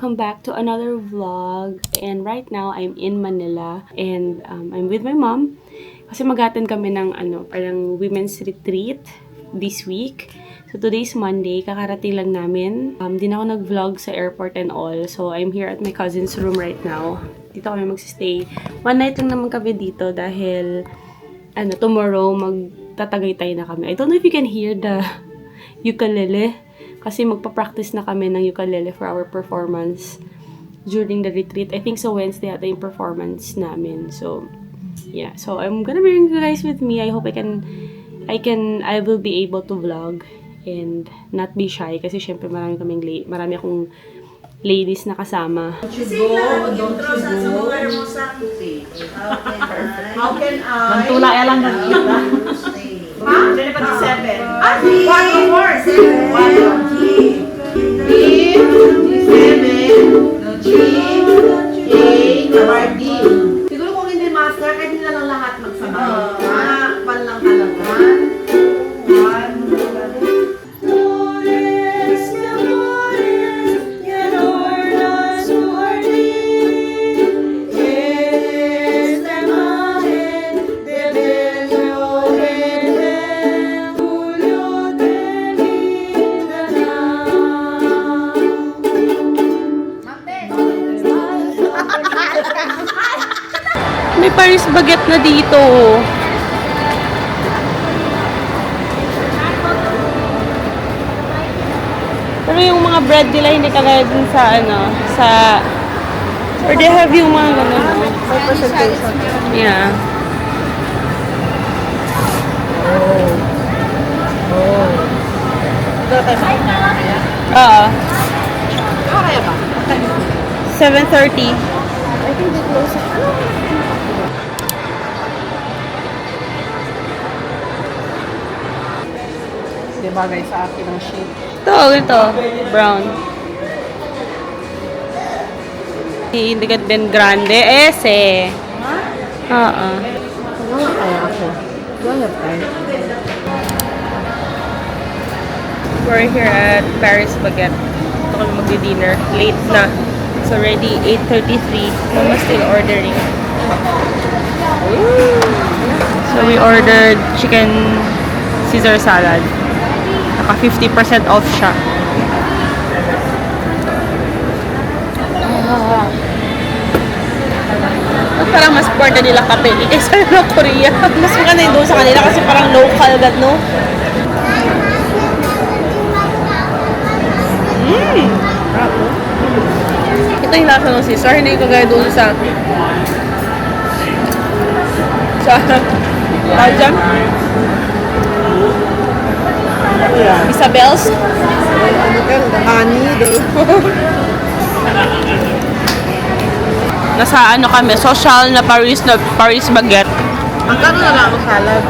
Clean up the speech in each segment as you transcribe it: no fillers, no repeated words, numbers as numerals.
welcome back to another vlog. And right now, I'm in Manila and I'm with my mom. Kasi mag-attend kami ng parang women's retreat this week. So today's Monday, kakarating lang namin. Din ako nag-vlog sa airport and all. So I'm here at my cousin's room right now. Dito kami magsistay. One night lang naman kami dito dahil tomorrow magtatagaytay na kami. I don't know if you can hear the ukulele. Kasi magpa-practice na kami ng ukulele for our performance during the retreat. I think so Wednesday ata yung performance namin. So, yeah. So, I'm gonna bring you guys with me. I hope I will be able to vlog and not be shy. Kasi syempre marami akong ladies na kasama. How can I? Mantula lang nagkita. Ha? 27. Ah, 1 more. 1 G. B, G7, G, A, R, D. Siguro kung hindi master, kahit hindi na lang lahat magsabay. Pan lang talaga. 1, May Paris baguette na dito. Pero yung mga bread nila hindi kagaya dun sa or they have yung mga ganun. may presentation. Yeah. Ito tayo sa kaya? Oo. Kaya ba? 7:30. I think they close at Di bagay sa akin ang shape. Ito. Brown. Indigat din grande. Ese. Oo. Ano nga kaya ako? Gaya tayo. We're here at Paris Baguette. Ito kami magdi-dinner. Late na. It's already 8:33. Mama's still ordering. So we ordered chicken Caesar salad. Naka 50% off siya. Parang mas porta nila kape kaysa na Korea. Mas maganda yung doon sa kanila kasi parang local agad, no? Ito yung lasa ng Caesar. Hindi ko kagaya doon sa Belgium. Isabel's. Ano ka? The honey. Nasa kami, social na Paris Baguette. Magkano na lang ang salad?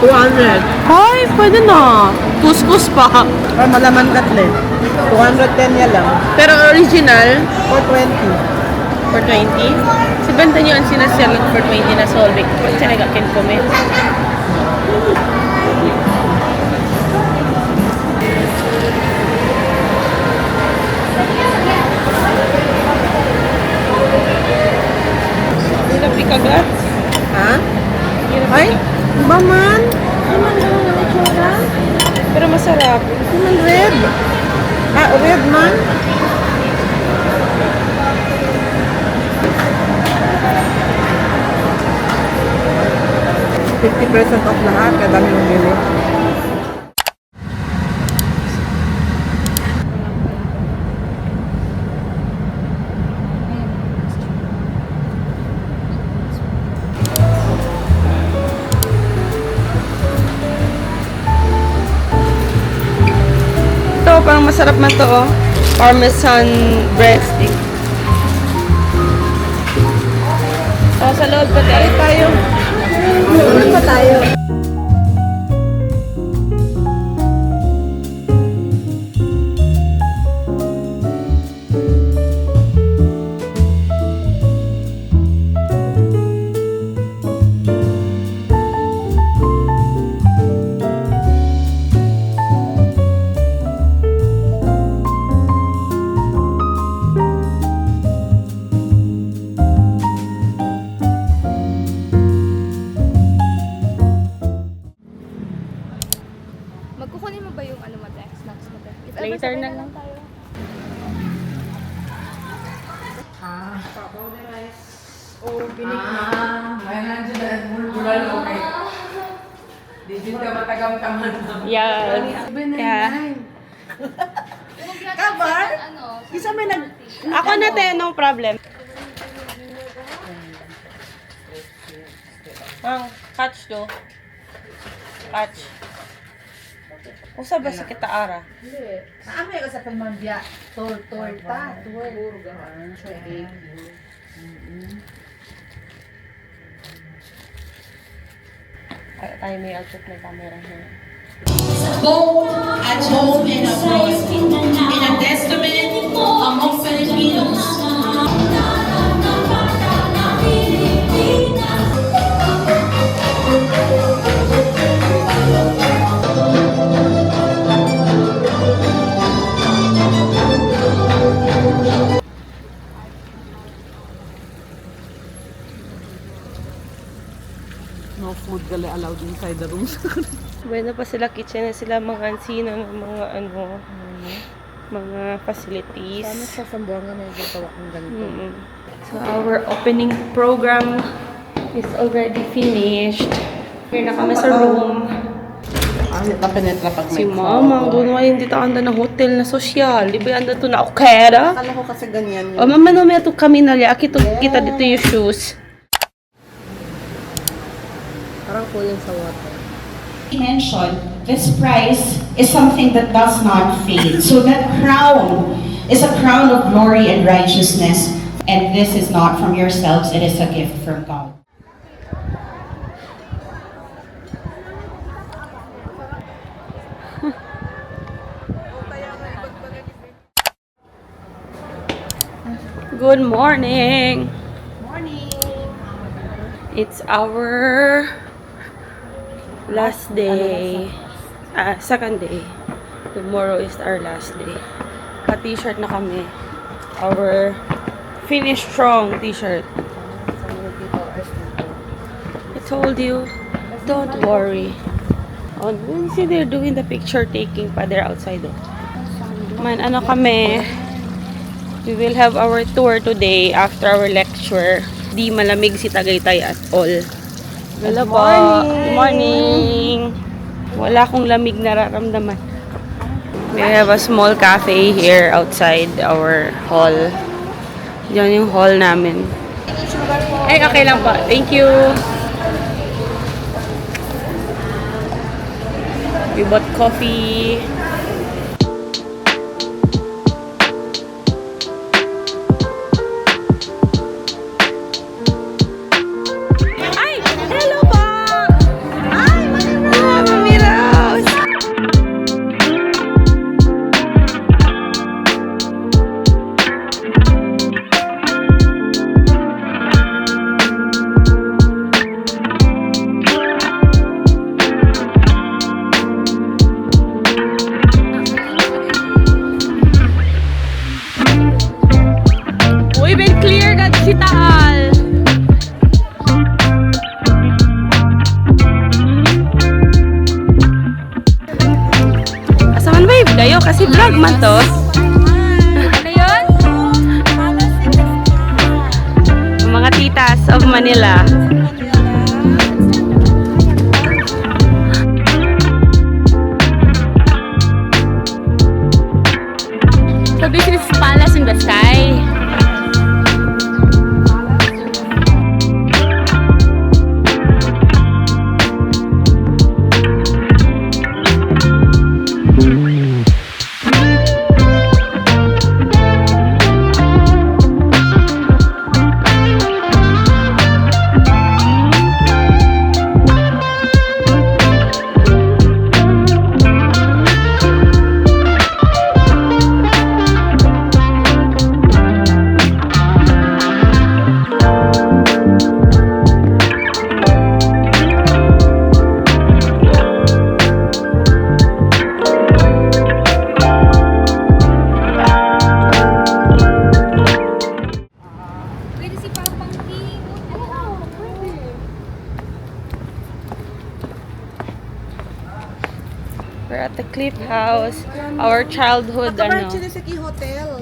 200. Ay, pwede na. Couscous pa. Or malaman katle. 210 yan lang. Pero original, 420. for 20. Si benta niyo ang sinasalat for 20 na solvik. Pag sinaga kin comment. Hirap ikagat. Ha? Hirap Ay, ba man? Pero masarap. Ano man red? Ah, red man? $50 off lahat, kaya dami mong bili. Ito, parang masarap man to, oh. Parmesan breadstick. Oh, sa loob pa tayo. Ano pa tayo? May nandiyan na bulbulan, okay. Di ka matagam-taman. Yes. Yeah. Kabar? Isa may nag... Ako na te, no problem. Ang catch do. Catch. Usa ba sa kita ara? Naamay ka sa pamambya. Torta. Tayo may outfit na camera here. Both at home and abroad, in a testament among Filipinos. No food gali allowed inside the rooms. Bueno pa sila kitchen na sila mga ansina ng mga mga facilities. Sa Sambuanga may gatawa kong ganito. So our opening program is already finished. Here na kami sa room. Tapenetra pag Si mama, doon wala hindi ta anda na hotel na social. Di ba anda to na okera? Akala ko kasi ganyan. O mama no may to kami na liya. Kita dito yung shoes. Parang kunin sa water. Mentioned, this prize is something that does not fade. So that crown is a crown of glory and righteousness. And this is not from yourselves, it is a gift from God. Good morning. It's our last day. Second day. Tomorrow is our last day. Pa-t-shirt na kami. Our Finish Strong t-shirt. I told you, don't worry. Oh, you see they're doing the picture taking pa. They're outside. Man, ano kami? We will have our tour today after our lecture. Di malamig si Tagaytay at all. Hello po. Good morning. Wala akong lamig nararamdaman. We have a small cafe here outside our hall. Yan yung hall namin. Ay, okay lang po. Thank you. We bought coffee. Kasi vlog man to. Ano yun? Mga titas of Manila. So this is Palace in the Sky. We're at the Cliff House. Our childhood Hotel.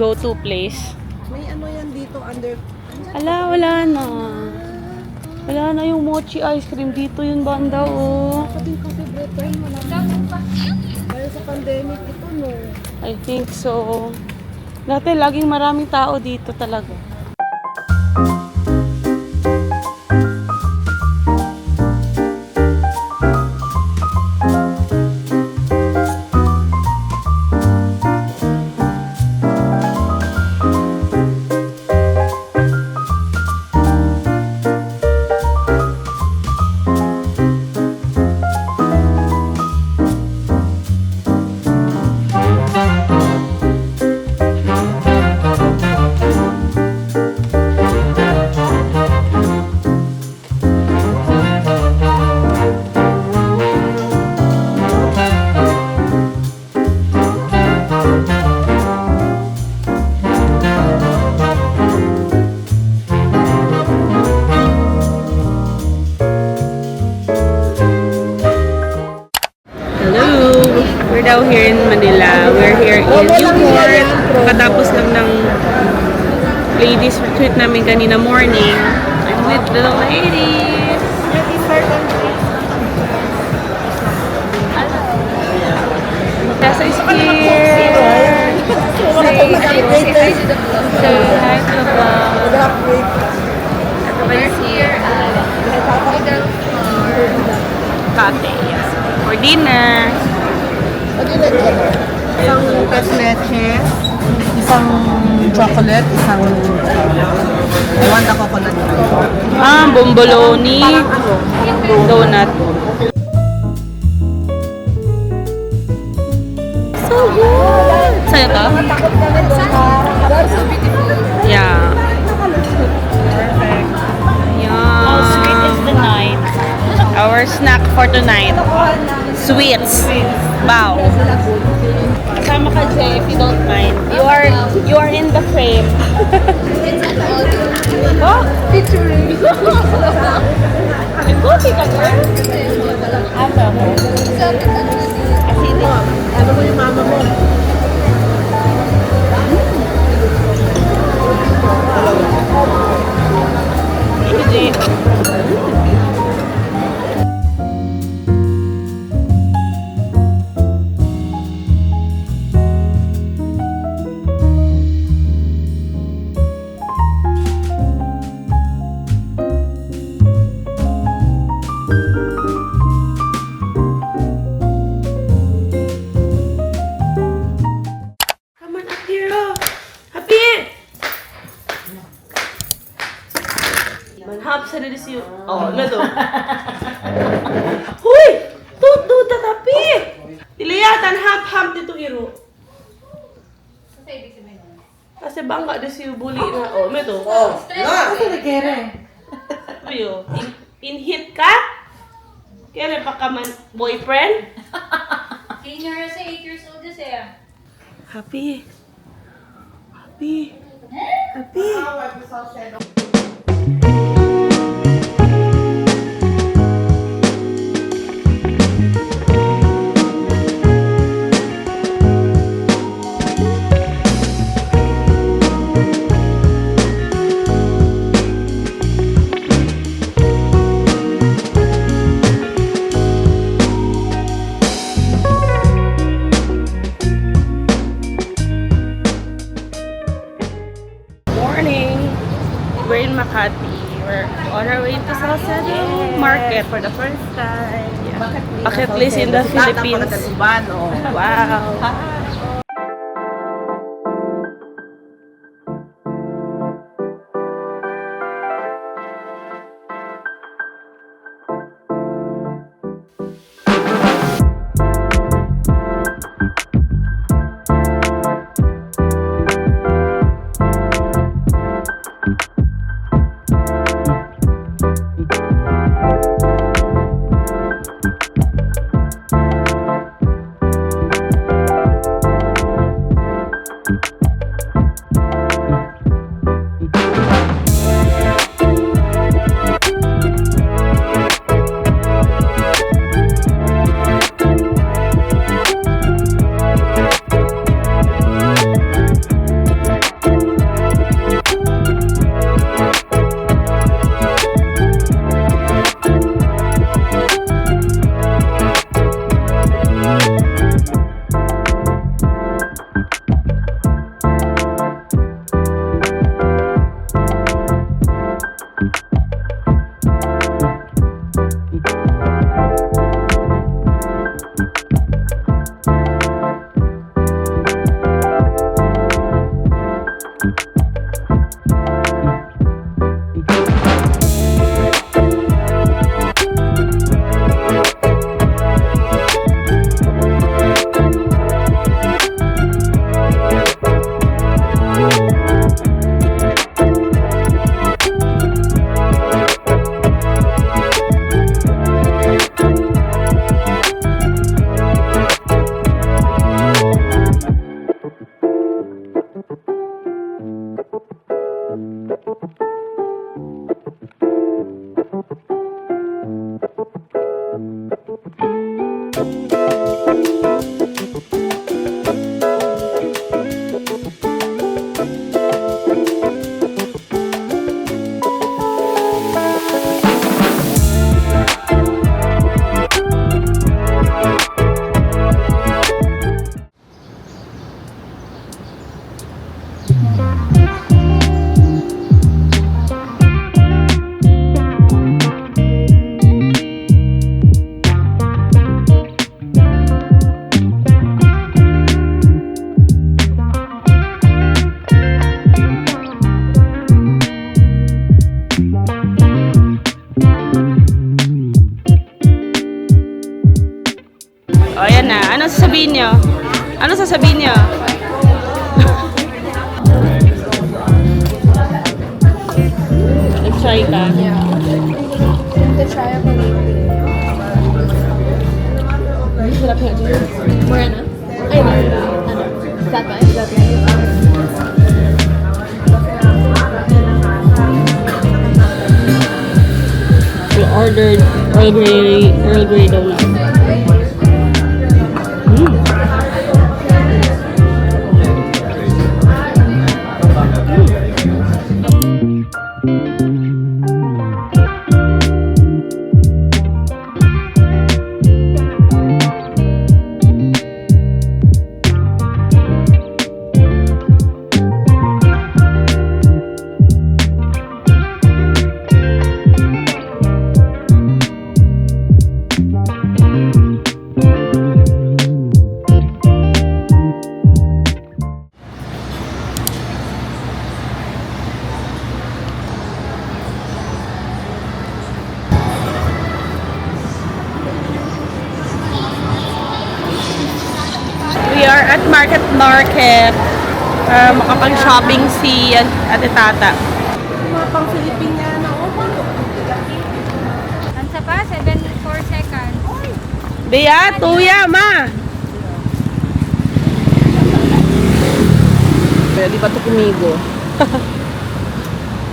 go-to place. May ano yan dito under Ala, wala na. Wala na yung mochi ice cream. Dito yun banda, oh. Dahil sa pandemic ito, no? I think so. Dati laging maraming tao dito talaga. Hello! We're now here in Manila. We're here in Newport. Katapos lang ng ladies retreat namin kanina morning. I'm with the ladies. Tessa is here. Say hi to the vlog. Everybody's here. Cafe, yes. For dinner. Isang tres leches, isang chocolate, isang ewan na coconut. Bomboloni. Donut. So good! Sa'yo to? Yeah. Perfect. Yeah. How sweet is the night? Our snack for tonight. Sweets. Wow. Kasama ka, Jay, if you don't mind. You are in the frame. Oh, featuring. Nag-coffee ka, girl? Asa mo? Ano mo yung mama mo? Jay. Come on up here, oh. Happy! Manhap sa dito siyo. Oh, ano to? Huy! Tuto, tatapi! Ilayatan, hap-hap dito, iro. Kasi bangga dito siyo, buli na. Oh, ano to? Oh, na! Ano nagkere? Ayo, in-hit ka? Kaya pa ka man boyfriend? Senior sa 8 years old na siya. Happy. Happy. Happy. Morning. We're in Makati. We're on our way to Salcedo Market for the first time. Yeah. Bucket list in the Philippines. Wow. O, ayan na. Ano sasabihin nyo? Ano sasabihin nyo? Nag-try ka? Try ako lately. Morena? Ay, Morena. Ano? That one? We ordered Earl Grey donut. We are at Market. Makapag-shopping si Ate Tata. Mga pang Filipiniana. Ansa pa? 74 seconds. Bea, tuya, ma! Pwede ba ito kumigo?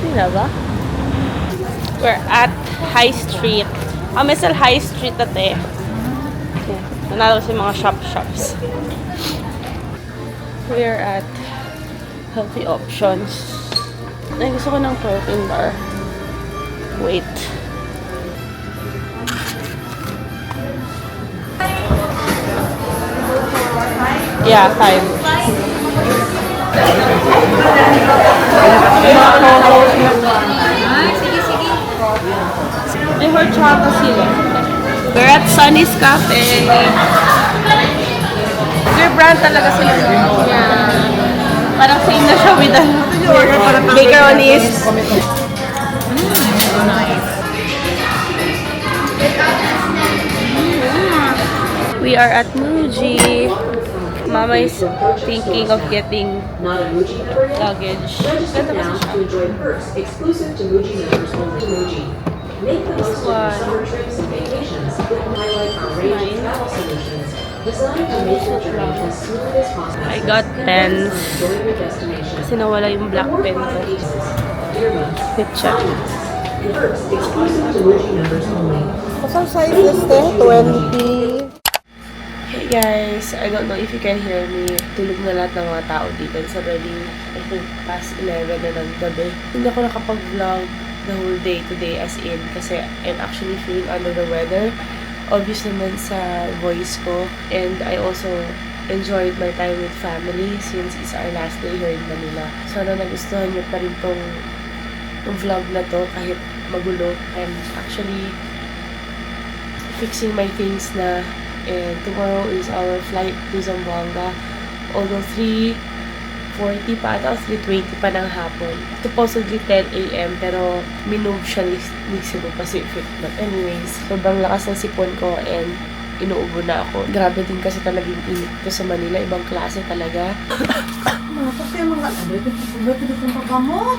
Sino ba? We're at High Street. Mesel High Street ate. Nanalo sa mga shops. We're at Healthy Options. Ay, gusto ko ng protein bar. Wait. Yeah, 5. May horchata sila. We're at Sunny's Cafe. Their brand talaga sila. Yeah. Parang same na siya with the macaronis. We are at Muji. Mama is thinking of getting luggage. Ganda kasi siya. Exclusive to Muji members only. Muji. Make the most of your summer trips and vacations. Highlight our range of travel solutions designed to make your journey as smooth as possible. I got pens. Enjoy your destination. Kasi nawala yung black pen ko. Pitcha. Exclusive to Muji members only. Kasang size is 20. Hey guys, I don't know if you can hear me. Tulog na lahat ng mga tao dito. It's already, I think, past 11 na ng gabi. Hindi ako nakapag-vlog the whole day today as in kasi I'm actually feeling under the weather. Obvious naman sa voice ko. And I also enjoyed my time with family since it's our last day here in Manila. Sana nagustuhan niyo pa rin tong vlog na to kahit magulo. I'm actually fixing my things na. And tomorrow is our flight to Zamboanga. Although 3:45 3:40 pa ata o 3:20 pa ng hapon. Supposedly 10 a.m. pero minove siya ni Cebu Pacific. But anyways, sobrang lakas ng sipon ko and inuubo na ako. Grabe din kasi talaga yung init ko sa Manila. Ibang klase talaga. Kasi mga ano, ito yung pagkakamot.